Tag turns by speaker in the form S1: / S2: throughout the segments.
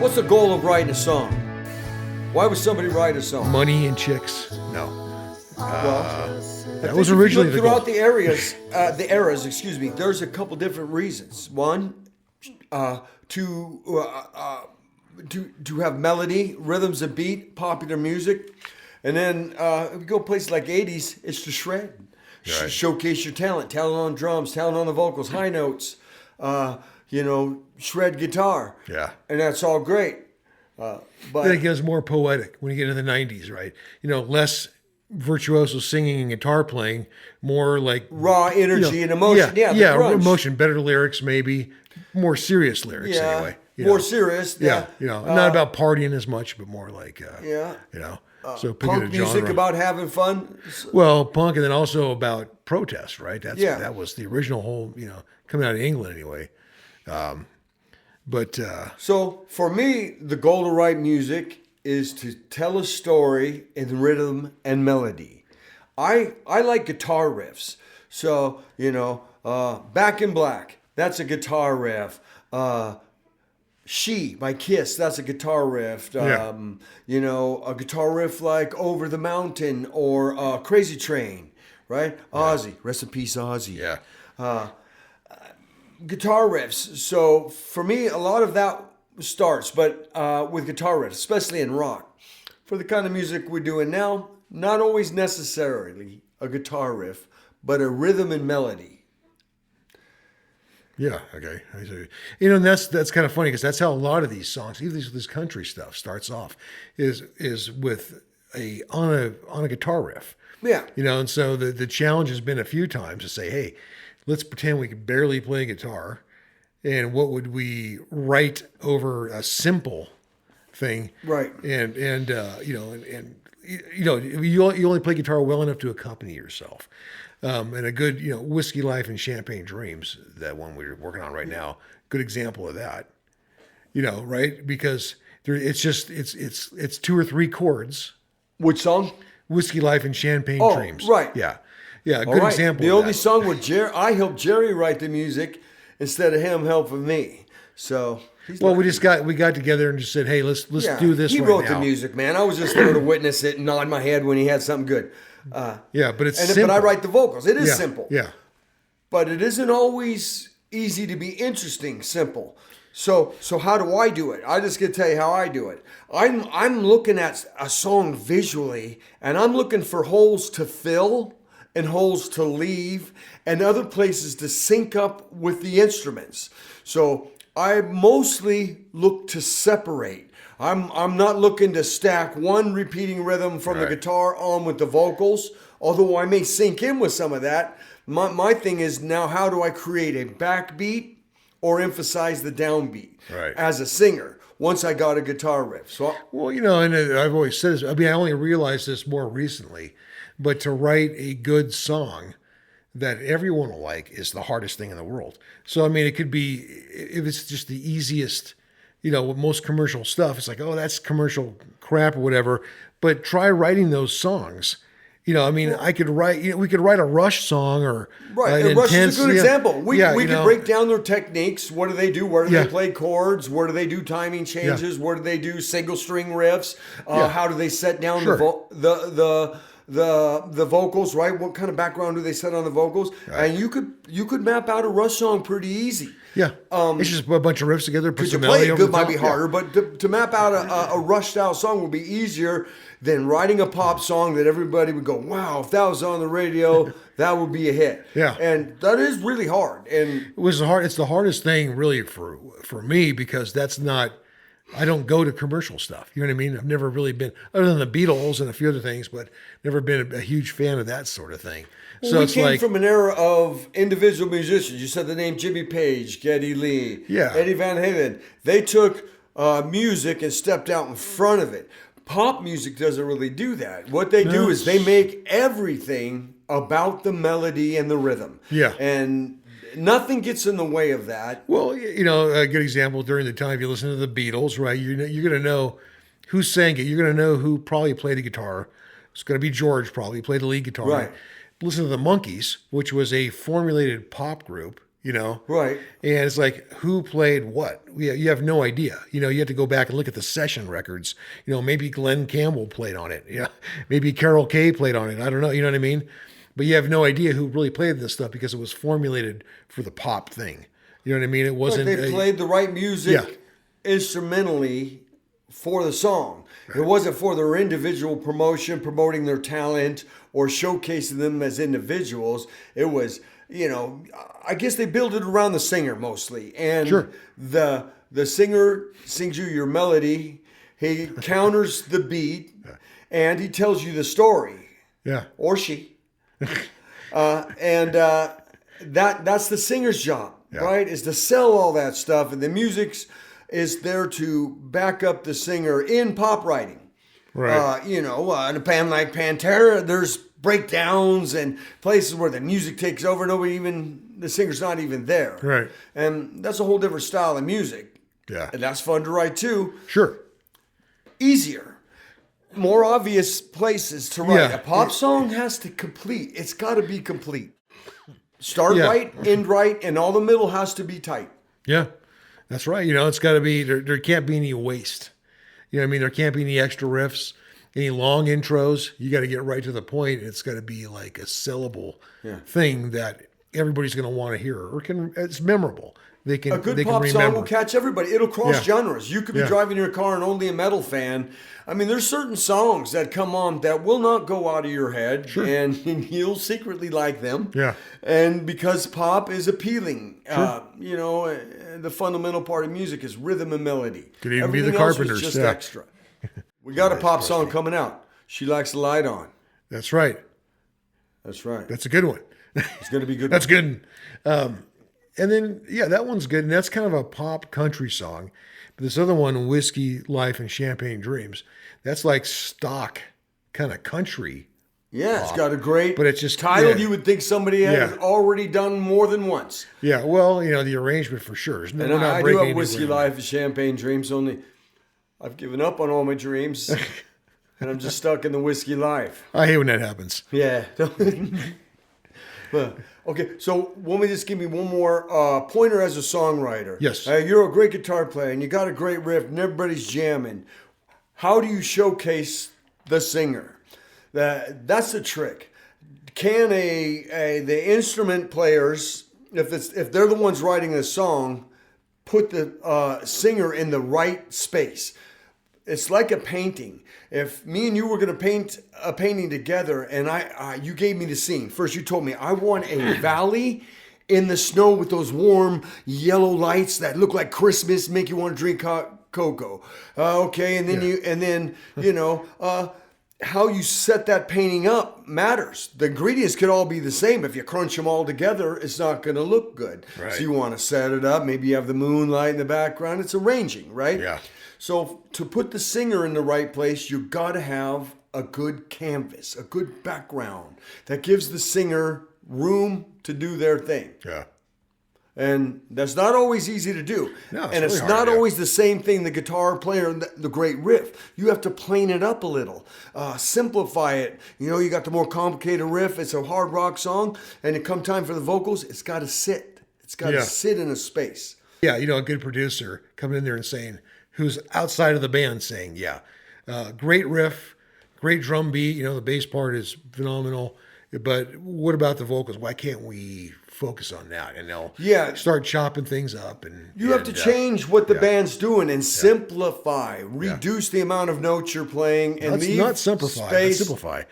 S1: What's the goal of writing a song? Why would somebody write a song?
S2: Money and chicks. No.
S1: Well,
S2: That was originally the goal.
S1: throughout the eras. Excuse me. There's a couple different reasons. One, to have melody, rhythms, and beat, popular music, and then if you go places like '80s, it's to shred,
S2: Right.
S1: showcase your talent on drums, talent on the vocals, high notes, shred guitar.
S2: Yeah.
S1: And that's all great.
S2: Then it
S1: But
S2: gets more poetic when you get into the 90s, right? Less virtuoso singing and guitar playing, more like
S1: raw energy and emotion.
S2: Yeah,
S1: the grunge.
S2: emotion, better lyrics, maybe more serious lyrics anyway.
S1: More serious.
S2: Yeah, not about partying as much, but more like so pick
S1: punk
S2: a
S1: music
S2: genre.
S1: about having fun.
S2: Well, punk, and then also about protest, right? That was the original whole, coming out of England anyway.
S1: So for me, the goal to write music is to tell a story in rhythm and melody. I like guitar riffs. So, Back in Black, that's a guitar riff. She by Kiss, that's a guitar riff. A guitar riff like Over the Mountain or Crazy Train, right? Ozzy, rest in peace, Ozzy.
S2: Yeah.
S1: Guitar riffs. So for me, a lot of that starts, but with guitar riffs, especially in rock. For the kind of music we're doing now, not always necessarily a guitar riff, but a rhythm and melody.
S2: Yeah, okay. And that's kind of funny because that's how a lot of these songs, even this country stuff, starts off, is with on a guitar riff.
S1: Yeah.
S2: And so the challenge has been a few times to say, hey, let's pretend we could barely play guitar, and what would we write over a simple thing?
S1: Right.
S2: And you only play guitar well enough to accompany yourself. And a good, Whiskey Life and Champagne Dreams, that one we're working on right now, good example of that. Right? Because it's two or three chords.
S1: Which song?
S2: Whiskey Life and Champagne Dreams.
S1: Right.
S2: Yeah. Yeah, a
S1: All
S2: good
S1: right.
S2: example
S1: The
S2: of
S1: only
S2: that.
S1: song with Jerry, I helped Jerry write the music instead of him helping me. So
S2: Well, we got together and just said, hey, let's do this.
S1: He
S2: right
S1: wrote
S2: now.
S1: the music, man. I was just there to witness it and nod my head when he had something good.
S2: Yeah, but it's simple.
S1: But I write the vocals. It is simple.
S2: Yeah.
S1: But it isn't always easy to be interesting, simple. So how do I do it? I just gonna tell you how I do it. I'm looking at a song visually, and I'm looking for holes to fill and holes to leave and other places to sync up with the instruments. So I mostly look to separate. I'm not looking to stack one repeating rhythm from the guitar on with the vocals, although I may sink in with some of that. My thing is now, how do I create a backbeat or emphasize the downbeat as a singer once I got a guitar riff? So,
S2: and I've always said this. I mean, I only realized this more recently, but to write a good song that everyone will like is the hardest thing in the world. So, I mean, it could be, if it's just the easiest, with most commercial stuff, it's like, oh, that's commercial crap or whatever. But try writing those songs. I could write, we could write a Rush song or
S1: and Rush is a good example. We could break down their techniques. What do they do? Where do they play chords? Where do they do timing changes? Where do they do single string riffs? How do they set down the vocals? Right? What kind of background do they set on the vocals? And you could map out a Rush song pretty easy.
S2: Yeah, it's just a bunch of riffs together. Put some
S1: to play
S2: melody
S1: it
S2: over
S1: good
S2: the
S1: might
S2: top.
S1: be harder, but to map out a Rush style song would be easier than writing a pop song that everybody would go, wow, if that was on the radio, that would be a hit.
S2: Yeah.
S1: And that is really hard. And
S2: It's the hardest thing really for me, because that's not, I don't go to commercial stuff. You know what I mean? I've never really been, other than the Beatles and a few other things, but never been a huge fan of that sort of thing. So
S1: we
S2: it's
S1: came
S2: like,
S1: from an era of individual musicians. You said the name Jimmy Page, Geddy Lee, Eddie Van Halen. They took music and stepped out in front of it. Pop music doesn't really do that. What they do is they make everything about the melody and the rhythm.
S2: Yeah.
S1: And nothing gets in the way of that.
S2: well, a good example, during the time you listen to the Beatles, right? You're going to know who sang it. You're going to know who probably played the guitar. It's going to be George, probably played the lead guitar.
S1: Right.
S2: Listen to the Monkees, which was a formulated pop group you know?
S1: Right.
S2: And it's like, who played what? You have no idea. You know, you have to go back and look at the session records. You know, maybe Glenn Campbell played on it. Yeah. Maybe Carol Kay played on it. I don't know. You know what I mean? But you have no idea who really played this stuff because it was formulated for the pop thing. You know what I mean? It wasn't.
S1: They played the right music instrumentally for the song. Right. It wasn't for their individual promotion, promoting their talent or showcasing them as individuals. It was, you know, I guess they built it around the singer mostly. And the singer sings you your melody. He counters the beat and he tells you the story.
S2: Yeah.
S1: Or she. That's the singer's job, right? Is to sell all that stuff, and the music is there to back up the singer in pop writing.
S2: Right.
S1: In a band like Pantera, there's breakdowns and places where the music takes over. The singer's not even there.
S2: Right.
S1: And that's a whole different style of music.
S2: Yeah.
S1: And that's fun to write too.
S2: Sure.
S1: Easier. More obvious places to write.
S2: Yeah.
S1: A pop song has to complete. It's got to be complete. Start right, end right, and all the middle has to be tight.
S2: Yeah, that's right. You know, it's got to be, there can't be any waste. You know what I mean? There can't be any extra riffs, any long intros. You got to get right to the point. It's got to be like a sellable thing that everybody's going to want to hear, or it's memorable. A good
S1: pop song will catch everybody. It'll cross genres. You could be driving your car and only a metal fan. I mean, there's certain songs that come on that will not go out of your head, and you'll secretly like them.
S2: Yeah.
S1: And because pop is appealing, the fundamental part of music is rhythm and melody.
S2: Could even
S1: Everything
S2: be the
S1: else
S2: Carpenters.
S1: is just extra. We got a pop song coming out. She Likes the Light On.
S2: That's right.
S1: That's right.
S2: That's a good one.
S1: It's going to be good.
S2: That's good. And then, that one's good. And that's kind of a pop country song. But this other one, Whiskey, Life, and Champagne Dreams, that's like stock kind of country.
S1: Yeah,
S2: pop.
S1: It's got a great
S2: but it's just,
S1: title you would think somebody has already done more than once.
S2: Yeah, well, the arrangement for sure.
S1: And I do have Whiskey, Life, and Champagne Dreams, only I've given up on all my dreams. And I'm just stuck in the whiskey life.
S2: I hate when that happens.
S1: Yeah. Okay, so want me to just give me one more pointer as a songwriter?
S2: Yes.
S1: You're a great guitar player, and you got a great riff, and everybody's jamming. How do you showcase the singer? That's the trick. Can the instrument players, if they're the ones writing the song, put the singer in the right space? It's like a painting. If me and you were going to paint a painting together, and you gave me the scene. First, you told me I want a valley in the snow with those warm yellow lights that look like Christmas, make you want to drink cocoa. Okay, and then how you set that painting up matters. The ingredients could all be the same. If you crunch them all together, it's not going to look good.
S2: Right.
S1: So you want to set it up. Maybe you have the moonlight in the background. It's arranging, right?
S2: Yeah.
S1: So to put the singer in the right place, you got to have a good canvas, a good background that gives the singer room to do their thing.
S2: Yeah.
S1: And that's not always easy to do.
S2: No,
S1: and it's
S2: really
S1: not
S2: hard,
S1: always the same thing, the guitar player, the great riff. You have to plane it up a little, simplify it. You got the more complicated riff. It's a hard rock song. And it come time for the vocals, it's got to sit. It's got to sit in a space.
S2: Yeah, a good producer coming in there and saying, who's outside of the band saying, great riff, great drum beat. The bass part is phenomenal. But what about the vocals? Why can't we focus on that? And they'll start chopping things up. And
S1: you have to change what the band's doing and simplify, reduce the amount of notes you're playing, and leave
S2: not simplify,
S1: space.
S2: But simplify.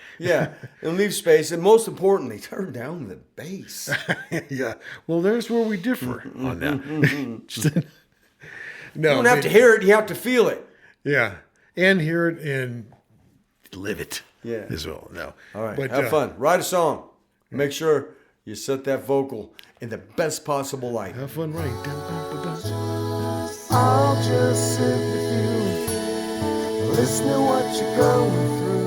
S1: And leave space. And most importantly, turn down the bass.
S2: Yeah. Well, there's where we differ on that. No,
S1: you don't have to hear it, you have to feel it.
S2: Yeah. And hear it and live it.
S1: Yeah.
S2: As well. No.
S1: All right. But, have fun. Write a song. Make sure you set that vocal in the best possible light.
S2: Have fun writing.
S3: I'll just sit with you, listen to what you're going through.